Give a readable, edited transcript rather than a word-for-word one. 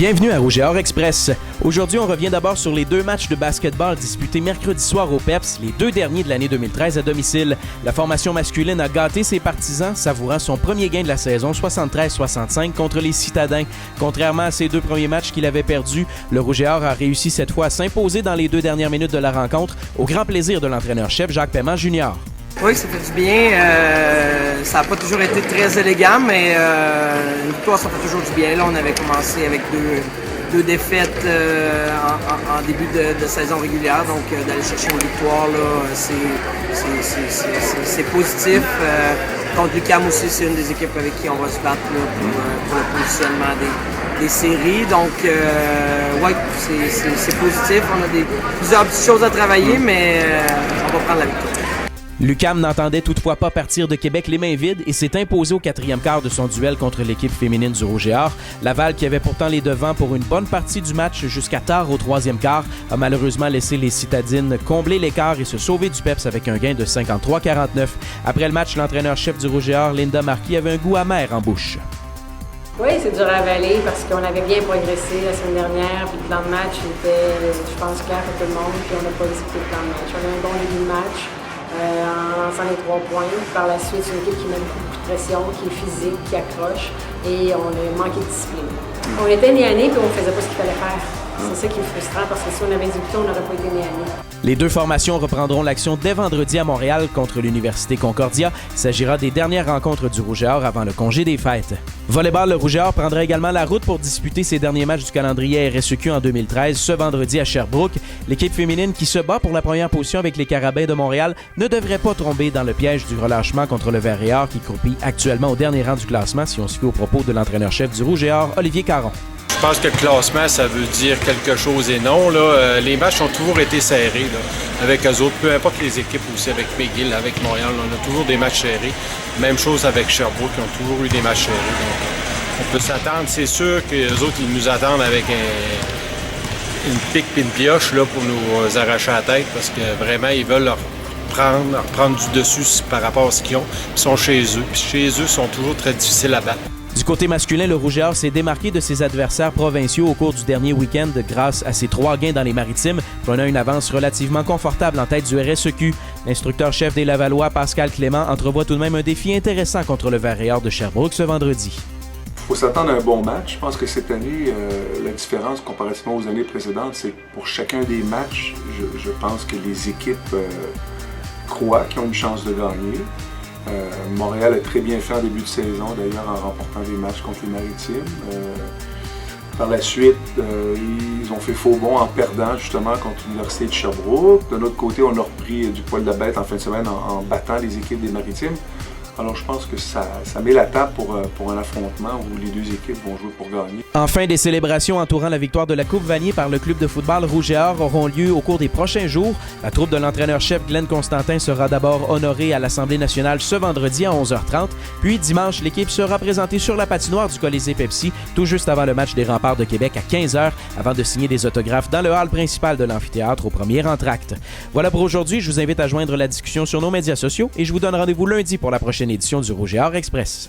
Bienvenue à Rouge et Or Express. Aujourd'hui, on revient d'abord sur les deux matchs de basketball disputés mercredi soir au PEPS, les deux derniers de l'année 2013 à domicile. La formation masculine a gâté ses partisans, savourant son premier gain de la saison 73-65 contre les Citadins. Contrairement à ses deux premiers matchs qu'il avait perdus, le Rouge et Or a réussi cette fois à s'imposer dans les deux dernières minutes de la rencontre, au grand plaisir de l'entraîneur-chef Jacques Paiement Jr. Oui, ça fait du bien. Ça n'a pas toujours été très élégant, mais une victoire, ça fait toujours du bien. Là, on avait commencé avec deux défaites en début de saison régulière, donc d'aller chercher une victoire, là, c'est positif. Contre l'UQAM aussi, c'est une des équipes avec qui on va se battre là, pour le positionnement des séries. Donc, ouais, c'est positif. On a plusieurs petites choses à travailler, mais on va prendre la victoire. L'UQAM n'entendait toutefois pas partir de Québec les mains vides et s'est imposé au quatrième quart de son duel contre l'équipe féminine du Rouge et Or. Laval, qui avait pourtant les devants pour une bonne partie du match jusqu'à tard au troisième quart, a malheureusement laissé les citadines combler l'écart et se sauver du PEPS avec un gain de 53-49. Après le match, l'entraîneur-chef du Rouge et Or, Linda Marquis, avait un goût amer en bouche. Oui, c'est dur à avaler parce qu'on avait bien progressé la semaine dernière, puis le plan de match était, je pense, clair pour tout le monde, puis on n'a pas exécuté le plan de match. On a un bon début de match. En lançant les 3 points. Par la suite, c'est une équipe qui met beaucoup de pression, qui est physique, qui accroche, et on a manqué de discipline. On était nés à nez, puis on ne faisait pas ce qu'il fallait faire. C'est ça qui est frustrant, parce que si on avait exécuté, on n'aurait pas été nés à nez. Les deux formations reprendront l'action dès vendredi à Montréal contre l'Université Concordia. Il s'agira des dernières rencontres du Rouge et Or avant le congé des fêtes. Volleyball, le Rouge et Or prendra également la route pour disputer ses derniers matchs du calendrier RSEQ en 2013 ce vendredi à Sherbrooke. L'équipe féminine qui se bat pour la première position avec les Carabins de Montréal ne devrait pas tomber dans le piège du relâchement contre le Vert et Or qui croupit actuellement au dernier rang du classement si on se fie aux propos de l'entraîneur-chef du Rouge et Or, Olivier Caron. Je pense que le classement, ça veut dire quelque chose et non. Là. Les matchs ont toujours été serrés là, avec eux autres, peu importe les équipes aussi, avec McGill, avec Montréal, on a toujours des matchs serrés. Même chose avec Sherbrooke, qui ont toujours eu des matchs serrés. Donc, on peut s'attendre, c'est sûr que les autres, ils nous attendent avec une pique et une pioche là, pour nous arracher la tête, parce que vraiment, ils veulent leur prendre du dessus par rapport à ce qu'ils ont. Ils sont chez eux. Puis chez eux, ils sont toujours très difficiles à battre. Du côté masculin, le Rouge et Or s'est démarqué de ses adversaires provinciaux au cours du dernier week-end grâce à ses 3 gains dans les Maritimes, prenant une avance relativement confortable en tête du RSEQ. L'instructeur-chef des Lavallois, Pascal Clément, entrevoit tout de même un défi intéressant contre le Vert et Or de Sherbrooke ce vendredi. Il faut s'attendre à un bon match. Je pense que cette année, la différence comparativement aux années précédentes, c'est que pour chacun des matchs, je pense que les équipes croient qu'ils ont une chance de gagner. Montréal a très bien fait en début de saison, d'ailleurs en remportant des matchs contre les Maritimes. Par la suite, ils ont fait faux bond en perdant justement contre l'Université de Sherbrooke. De notre côté, on a repris du poil de bête en fin de semaine en battant les équipes des Maritimes. Alors je pense que ça met la table pour un affrontement où les deux équipes vont jouer pour gagner. Enfin, des célébrations entourant la victoire de la Coupe Vanier par le club de football Rouge et Or auront lieu au cours des prochains jours. La troupe de l'entraîneur-chef Glenn Constantin sera d'abord honorée à l'Assemblée nationale ce vendredi à 11h30. Puis dimanche, l'équipe sera présentée sur la patinoire du Colisée Pepsi tout juste avant le match des Remparts de Québec à 15h avant de signer des autographes dans le hall principal de l'amphithéâtre au premier entracte. Voilà pour aujourd'hui. Je vous invite à joindre la discussion sur nos médias sociaux et je vous donne rendez-vous lundi pour la prochaine édition du Rouge et Or Express.